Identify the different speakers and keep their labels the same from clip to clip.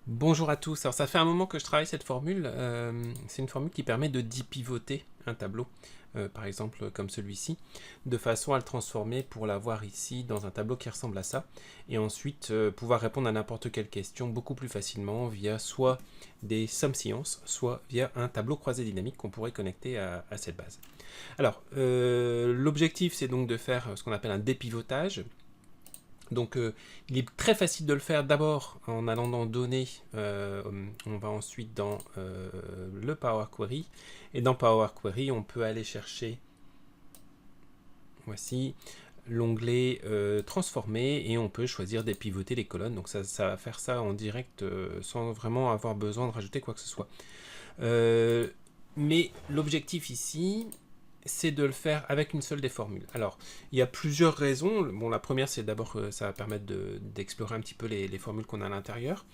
Speaker 1: Bonjour à tous. Alors ça fait un moment que je travaille cette formule. C'est une formule qui permet de dipivoter un tableau, par exemple comme celui-ci, de façon à le transformer pour l'avoir ici dans un tableau qui ressemble à ça, et ensuite pouvoir répondre à n'importe quelle question beaucoup plus facilement via soit des sommes sciences, soit via un tableau croisé dynamique qu'on pourrait connecter à cette base. Alors l'objectif c'est donc de faire ce qu'on appelle un dépivotage. Donc il est très facile de le faire d'abord en allant dans Données, on va ensuite dans le Power Query, et dans Power Query on peut aller chercher, voici, l'onglet transformer, et on peut choisir de pivoter les colonnes, donc ça va faire ça en direct sans vraiment avoir besoin de rajouter quoi que ce soit. Mais l'objectif ici, c'est de le faire avec une seule des formules. Alors, il y a plusieurs raisons. Bon, la première, c'est d'abord que ça va permettre d'explorer un petit peu les formules qu'on a à l'intérieur.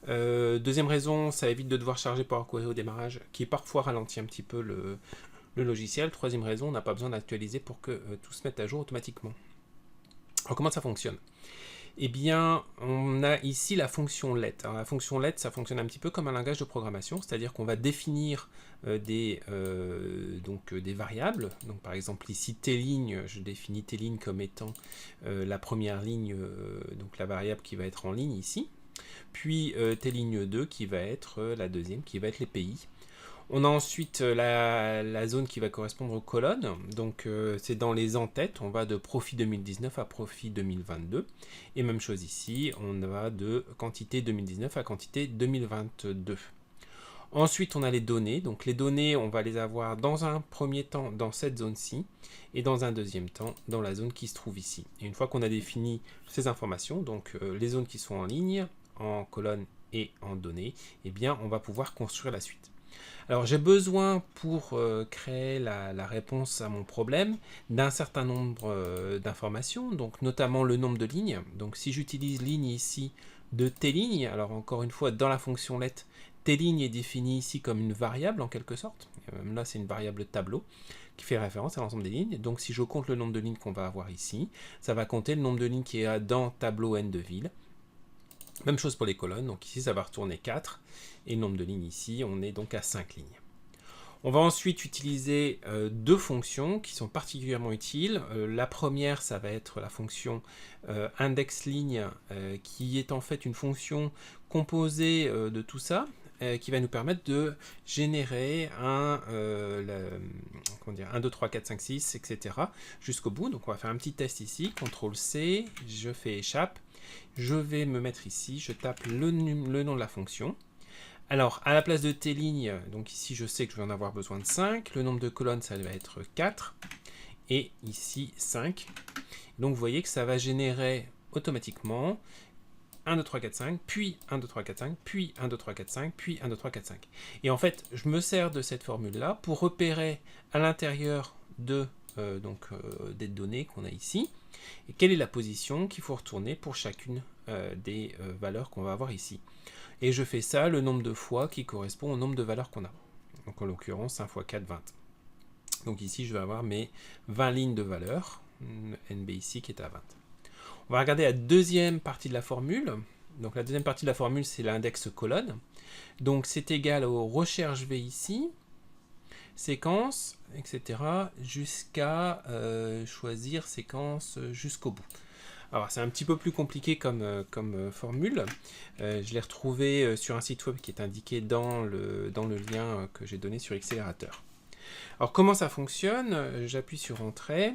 Speaker 1: Deuxième raison, ça évite de devoir charger Power Query au démarrage, qui parfois ralentit un petit peu le logiciel. Troisième raison, on n'a pas besoin d'actualiser pour que tout se mette à jour automatiquement. Alors, comment ça fonctionne ? Eh bien, on a ici la fonction let. Alors, la fonction let, ça fonctionne un petit peu comme un langage de programmation, c'est-à-dire qu'on va définir des variables. Donc, par exemple, ici, t-ligne, je définis t-ligne comme étant la première ligne, donc la variable qui va être en ligne ici. Puis t-ligne 2 qui va être la deuxième, qui va être les pays. On a ensuite la zone qui va correspondre aux colonnes, donc c'est dans les en-têtes, on va de profit 2019 à profit 2022, et même chose ici, on va de quantité 2019 à quantité 2022. Ensuite, on a les données, donc les données, on va les avoir dans un premier temps dans cette zone-ci, et dans un deuxième temps dans la zone qui se trouve ici. Et une fois qu'on a défini ces informations, donc les zones qui sont en ligne, en colonne et en données, eh bien on va pouvoir construire la suite. Alors j'ai besoin pour créer la réponse à mon problème d'un certain nombre d'informations, donc notamment le nombre de lignes. Donc si j'utilise ligne ici de t-ligne, alors encore une fois dans la fonction let, t-ligne est définie ici comme une variable en quelque sorte. Là c'est une variable tableau qui fait référence à l'ensemble des lignes. Donc si je compte le nombre de lignes qu'on va avoir ici, ça va compter le nombre de lignes qui est dans tableau n de ville. Même chose pour les colonnes, donc ici ça va retourner 4, et le nombre de lignes ici, on est donc à 5 lignes. On va ensuite utiliser deux fonctions qui sont particulièrement utiles. La première, ça va être la fonction indexLigne, qui est en fait une fonction composée de tout ça, qui va nous permettre de générer 1, 2, 3, 4, 5, 6, etc. jusqu'au bout. Donc on va faire un petit test ici, CTRL-C, je fais échappe, je vais me mettre ici, je tape le nom de la fonction. Alors, à la place de t-ligne, donc ici je sais que je vais en avoir besoin de 5, le nombre de colonnes ça va être 4, et ici 5. Donc vous voyez que ça va générer automatiquement 1, 2, 3, 4, 5, puis 1, 2, 3, 4, 5, puis 1, 2, 3, 4, 5, puis 1, 2, 3, 4, 5. Et en fait, je me sers de cette formule-là pour repérer à l'intérieur des données qu'on a ici, et quelle est la position qu'il faut retourner pour chacune des valeurs qu'on va avoir ici. Et je fais ça le nombre de fois qui correspond au nombre de valeurs qu'on a. Donc en l'occurrence 1 fois 4, 20. Donc ici je vais avoir mes 20 lignes de valeurs, NB ici qui est à 20. On va regarder la deuxième partie de la formule. Donc la deuxième partie de la formule c'est l'index colonne. Donc c'est égal aux recherches V ici, séquence, etc. jusqu'à choisir séquence jusqu'au bout. Alors c'est un petit peu plus compliqué comme formule. Je l'ai retrouvé sur un site web qui est indiqué dans le lien que j'ai donné sur Accélérateur. Alors comment ça fonctionne ? J'appuie sur Entrée.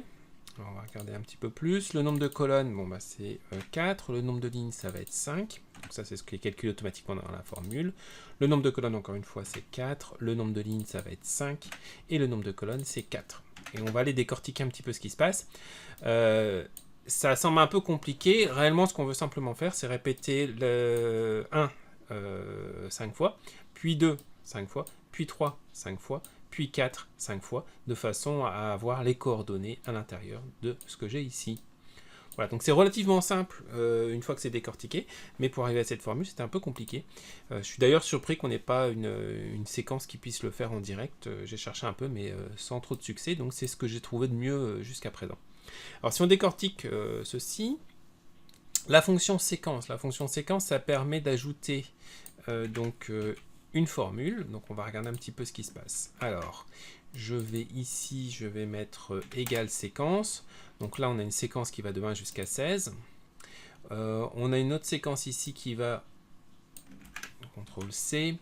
Speaker 1: Alors, on va regarder un petit peu plus. Le nombre de colonnes, bon, bah, c'est 4. Le nombre de lignes, ça va être 5. Donc ça, c'est ce qui est calculé automatiquement dans la formule. Le nombre de colonnes, encore une fois, c'est 4. Le nombre de lignes, ça va être 5. Et le nombre de colonnes, c'est 4. Et on va aller décortiquer un petit peu ce qui se passe. Ça semble un peu compliqué. Réellement, ce qu'on veut simplement faire, c'est répéter le 1 5 fois, puis 2 5 fois, puis 3 5 fois, puis 4 5 fois, de façon à avoir les coordonnées à l'intérieur de ce que j'ai ici. Voilà, donc c'est relativement simple une fois que c'est décortiqué, mais pour arriver à cette formule, c'était un peu compliqué. Je suis d'ailleurs surpris qu'on n'ait pas une séquence qui puisse le faire en direct. J'ai cherché un peu, mais sans trop de succès, donc c'est ce que j'ai trouvé de mieux jusqu'à présent. Alors si on décortique ceci, la fonction séquence, ça permet d'ajouter une formule. Donc on va regarder un petit peu ce qui se passe. Alors, je vais ici, je vais mettre égale séquence. Donc là, on a une séquence qui va de 1 jusqu'à 16. On a une autre séquence ici qui va... CTRL C.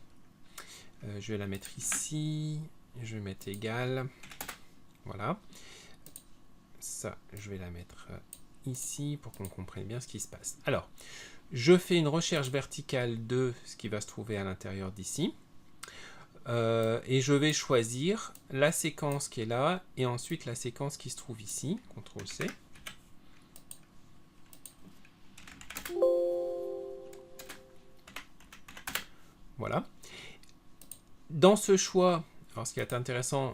Speaker 1: Je vais la mettre ici. Je vais mettre égal. Voilà. Ça, je vais la mettre ici pour qu'on comprenne bien ce qui se passe. Alors, je fais une recherche verticale de ce qui va se trouver à l'intérieur d'ici. Et je vais choisir la séquence qui est là et ensuite la séquence qui se trouve ici. CTRL C. Voilà. Dans ce choix, alors ce qui est intéressant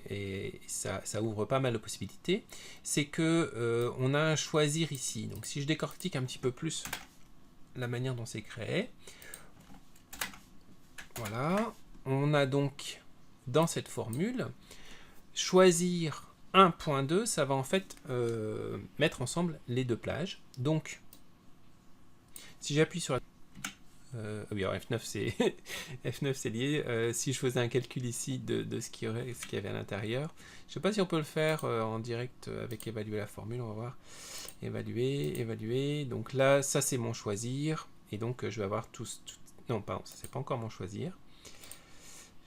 Speaker 1: et ça ouvre pas mal de possibilités, c'est que on a un choisir ici. Donc si je décortique un petit peu plus la manière dont c'est créé, voilà, on a donc dans cette formule choisir 1.2, ça va en fait mettre ensemble les deux plages. Donc si j'appuie sur la... oui, alors F9 c'est F9 c'est lié. Si je faisais un calcul ici de ce qu'il y avait à l'intérieur, je ne sais pas si on peut le faire en direct avec évaluer la formule, on va voir. Évaluer. Donc là, ça c'est mon choisir. Et donc je vais avoir tous... Non, pardon, ça c'est pas encore mon choisir.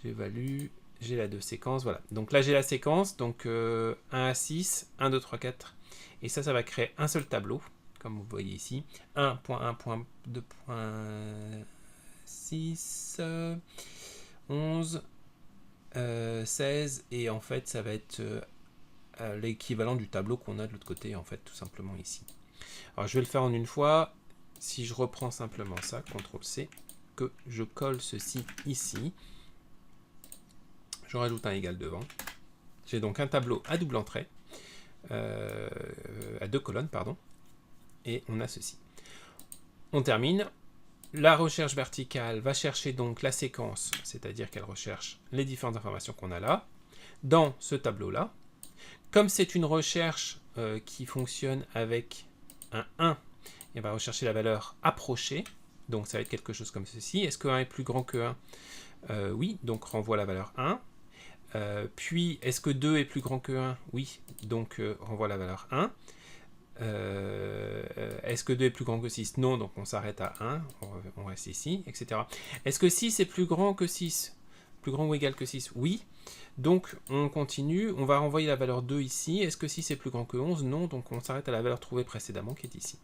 Speaker 1: J'évalue, j'ai la 2 séquences, voilà. Donc là j'ai la séquence, donc 1 à 6, 1, 2, 3, 4. Et ça va créer un seul tableau. Comme vous voyez ici, 1.1.2.6, 11, 16, et en fait ça va être l'équivalent du tableau qu'on a de l'autre côté, en fait, tout simplement ici. Alors je vais le faire en une fois. Si je reprends simplement ça, CTRL C, que je colle ceci ici, je rajoute un égal devant. J'ai donc un tableau à double entrée, à 2 colonnes, pardon. Et on a ceci. On termine. La recherche verticale va chercher donc la séquence, c'est-à-dire qu'elle recherche les différentes informations qu'on a là, dans ce tableau-là. Comme c'est une recherche qui fonctionne avec un 1, elle va rechercher la valeur approchée. Donc ça va être quelque chose comme ceci. Est-ce que 1 est plus grand que 1 Oui, donc renvoie la valeur 1. Puis, est-ce que 2 est plus grand que 1 Oui, donc renvoie la valeur 1. Est-ce que 2 est plus grand que 6 Non, donc on s'arrête à 1, on reste ici, etc. Est-ce que 6 est plus grand que 6 Plus grand ou égal que 6 Oui. Donc on continue, on va renvoyer la valeur 2 ici. Est-ce que 6 est plus grand que 11 Non, donc on s'arrête à la valeur trouvée précédemment qui est ici.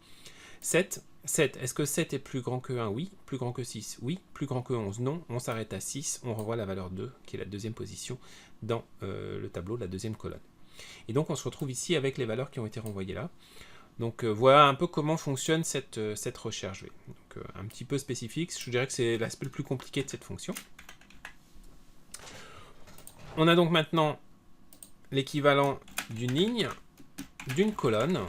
Speaker 1: 7. Est-ce que 7 est plus grand que 1 Oui. Plus grand que 6 Oui. Plus grand que 11 Non. On s'arrête à 6, on renvoie la valeur 2, qui est la deuxième position dans le tableau, la deuxième colonne. Et donc on se retrouve ici avec les valeurs qui ont été renvoyées là. Donc voilà un peu comment fonctionne cette recherche V. Donc un petit peu spécifique, je dirais que c'est l'aspect le plus compliqué de cette fonction. On a donc maintenant l'équivalent d'une ligne, d'une colonne,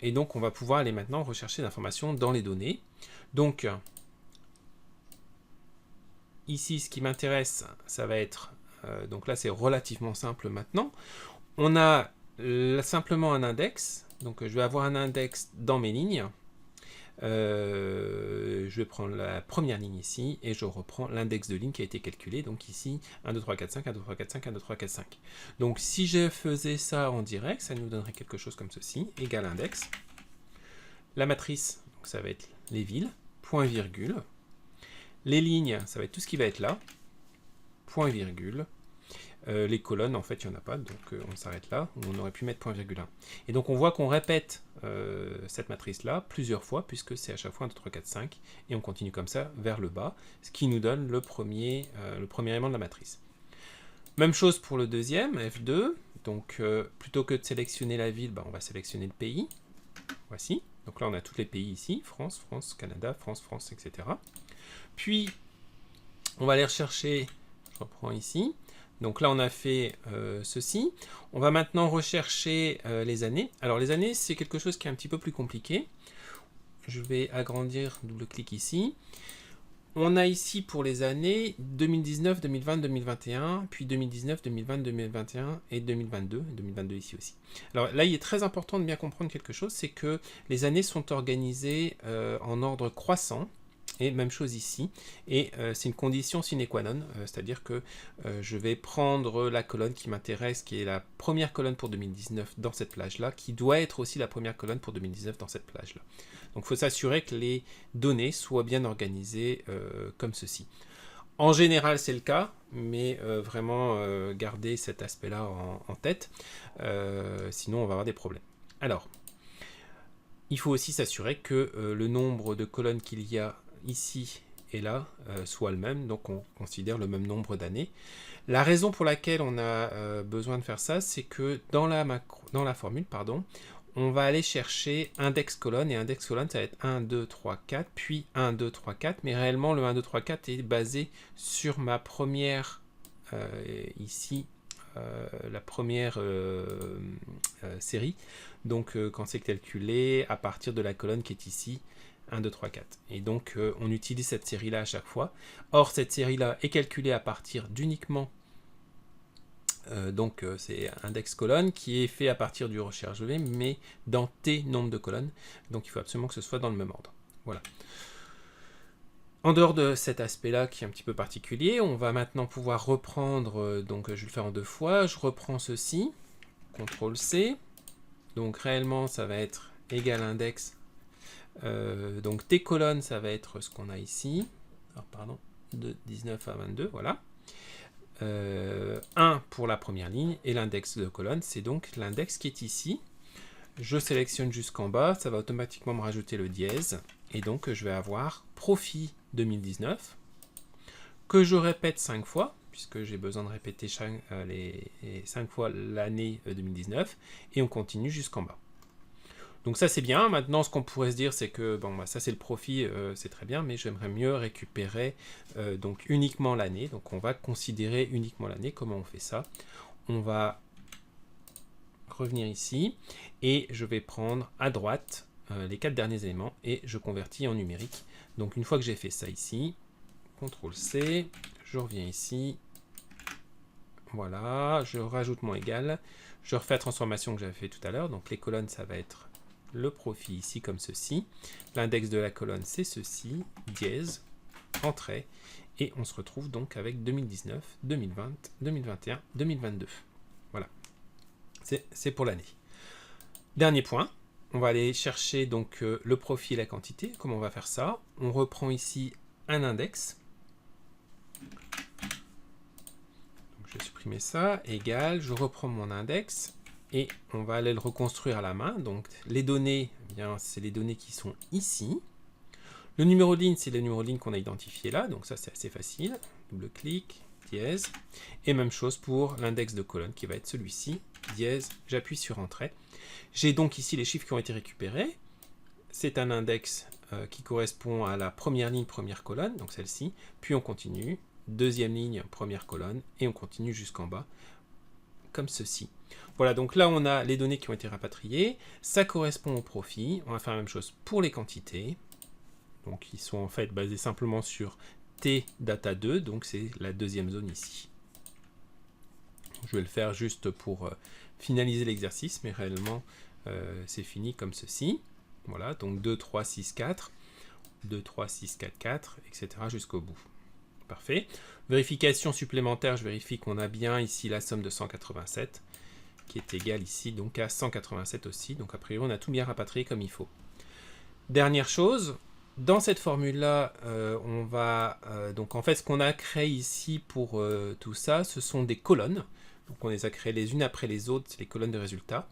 Speaker 1: et donc on va pouvoir aller maintenant rechercher l'information dans les données. Donc ici ce qui m'intéresse, ça va être, donc là c'est relativement simple maintenant, on a simplement un index. Donc je vais avoir un index dans mes lignes. Je vais prendre la première ligne ici et je reprends l'index de ligne qui a été calculé. Donc ici 1, 2, 3, 4, 5, 1, 2, 3, 4, 5, 1, 2, 3, 4, 5. Donc si je faisais ça en direct, ça nous donnerait quelque chose comme ceci, égal index. La matrice, donc ça va être les villes, point virgule. Les lignes, ça va être tout ce qui va être là, point virgule. Les colonnes, en fait, il n'y en a pas, donc on s'arrête là, où on aurait pu mettre point virgule 1. Et donc on voit qu'on répète cette matrice-là plusieurs fois, puisque c'est à chaque fois 1, 2, 3, 4, 5, et on continue comme ça vers le bas, ce qui nous donne le premier élément de la matrice. Même chose pour le deuxième, F2, donc plutôt que de sélectionner la ville, on va sélectionner le pays. Voici, donc là on a tous les pays ici, France, Canada, France, etc. Puis, on va aller rechercher, je reprends ici. Donc là, on a fait ceci. On va maintenant rechercher les années. Alors, les années, c'est quelque chose qui est un petit peu plus compliqué. Je vais agrandir, double-clic ici. On a ici pour les années 2019, 2020, 2021, puis 2019, 2020, 2021 et 2022. 2022 ici aussi. Alors là, il est très important de bien comprendre quelque chose, c'est que les années sont organisées en ordre croissant. Et même chose ici, et c'est une condition sine qua non, c'est-à-dire que je vais prendre la colonne qui m'intéresse, qui est la première colonne pour 2019 dans cette plage-là, qui doit être aussi la première colonne pour 2019 dans cette plage-là. Donc il faut s'assurer que les données soient bien organisées comme ceci. En général, c'est le cas, mais vraiment garder cet aspect-là en tête, sinon on va avoir des problèmes. Alors, il faut aussi s'assurer que le nombre de colonnes qu'il y a ici et là soit le même, donc on considère le même nombre d'années. La raison pour laquelle on a besoin de faire ça, c'est que dans la formule, on va aller chercher index colonne, et index colonne, ça va être 1, 2, 3, 4, puis 1, 2, 3, 4, mais réellement, le 1, 2, 3, 4 est basé sur ma première, ici, la première série, donc quand c'est calculé à partir de la colonne qui est ici, 1, 2, 3, 4. Et donc, on utilise cette série-là à chaque fois. Or, cette série-là est calculée à partir d'uniquement donc c'est index colonne qui est fait à partir du recherche V, mais dans T nombre de colonnes. Donc il faut absolument que ce soit dans le même ordre. Voilà. En dehors de cet aspect-là qui est un petit peu particulier, on va maintenant pouvoir reprendre, donc je vais le faire en 2 fois, je reprends ceci, CTRL C, donc réellement ça va être égal index, donc T colonne ça va être ce qu'on a ici, alors, pardon, de 19 à 22, voilà. 1 pour la première ligne, et l'index de colonne, c'est donc l'index qui est ici. Je sélectionne jusqu'en bas, ça va automatiquement me rajouter le dièse, et donc je vais avoir profit 2019, que je répète 5 fois, puisque j'ai besoin de répéter les 5 fois l'année 2019, et on continue jusqu'en bas. Donc ça c'est bien. Maintenant ce qu'on pourrait se dire c'est que bon, bah, ça c'est le profit, c'est très bien, mais j'aimerais mieux récupérer donc uniquement l'année. Donc on va considérer uniquement l'année. Comment on fait ça? On va revenir ici et je vais prendre à droite les 4 derniers éléments et je convertis en numérique. Donc une fois que j'ai fait ça ici, CTRL C, je reviens ici, voilà, je rajoute mon égal, je refais la transformation que j'avais fait tout à l'heure. Donc les colonnes ça va être le profit ici comme ceci, l'index de la colonne c'est ceci, dièse, entrée, et on se retrouve donc avec 2019, 2020, 2021, 2022. Voilà, c'est pour l'année. Dernier point, on va aller chercher donc le profit et la quantité. Comment on va faire ça? On reprend ici un index, donc je vais supprimer ça, égal, je reprends mon index, et on va aller le reconstruire à la main. Donc les données, eh bien, c'est les données qui sont ici. Le numéro de ligne, c'est le numéro de ligne qu'on a identifié là, donc ça c'est assez facile. Double-clic, dièse. Et même chose pour l'index de colonne qui va être celui-ci, dièse, j'appuie sur Entrée. J'ai donc ici les chiffres qui ont été récupérés. C'est un index qui correspond à la première ligne, première colonne, donc celle-ci. Puis on continue, deuxième ligne, première colonne, et on continue jusqu'en bas, comme ceci. Voilà, donc là on a les données qui ont été rapatriées, ça correspond au profit. On va faire la même chose pour les quantités, donc ils sont en fait basés simplement sur T data 2, donc c'est la deuxième zone ici. Je vais le faire juste pour finaliser l'exercice, mais réellement c'est fini comme ceci. Voilà, donc 2, 3, 6, 4, 2, 3, 6, 4, 4, etc. jusqu'au bout. Parfait. Vérification supplémentaire, je vérifie qu'on a bien ici la somme de 187, qui est égale ici donc à 187 aussi. Donc a priori, on a tout bien rapatrié comme il faut. Dernière chose, dans cette formule-là, on va... donc en fait, ce qu'on a créé ici pour tout ça, ce sont des colonnes. Donc on les a créées les unes après les autres, c'est les colonnes de résultats.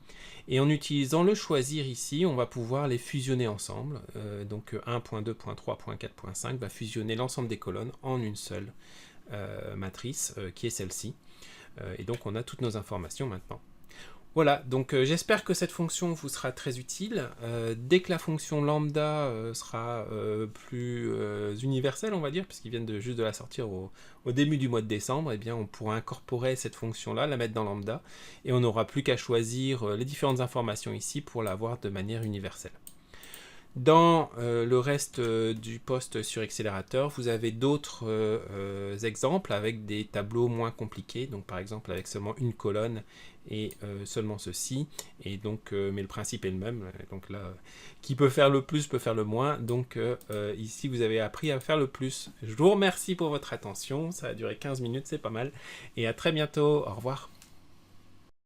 Speaker 1: Et en utilisant le choisir ici, on va pouvoir les fusionner ensemble. Donc 1.2.3.4.5 va fusionner l'ensemble des colonnes en une seule matrice qui est celle-ci. Et donc on a toutes nos informations maintenant. Voilà, donc j'espère que cette fonction vous sera très utile. Dès que la fonction lambda sera plus universelle, on va dire, puisqu'ils viennent juste de la sortir au début du mois de décembre, eh bien, on pourra incorporer cette fonction-là, la mettre dans lambda, et on n'aura plus qu'à choisir les différentes informations ici pour l'avoir de manière universelle. Dans le reste du post sur Accelerator, vous avez d'autres exemples avec des tableaux moins compliqués, donc par exemple avec seulement une colonne et seulement ceci, et donc, mais le principe est le même, donc là, qui peut faire le plus peut faire le moins, donc ici vous avez appris à faire le plus. Je vous remercie pour votre attention, ça a duré 15 minutes, c'est pas mal, et à très bientôt, au revoir.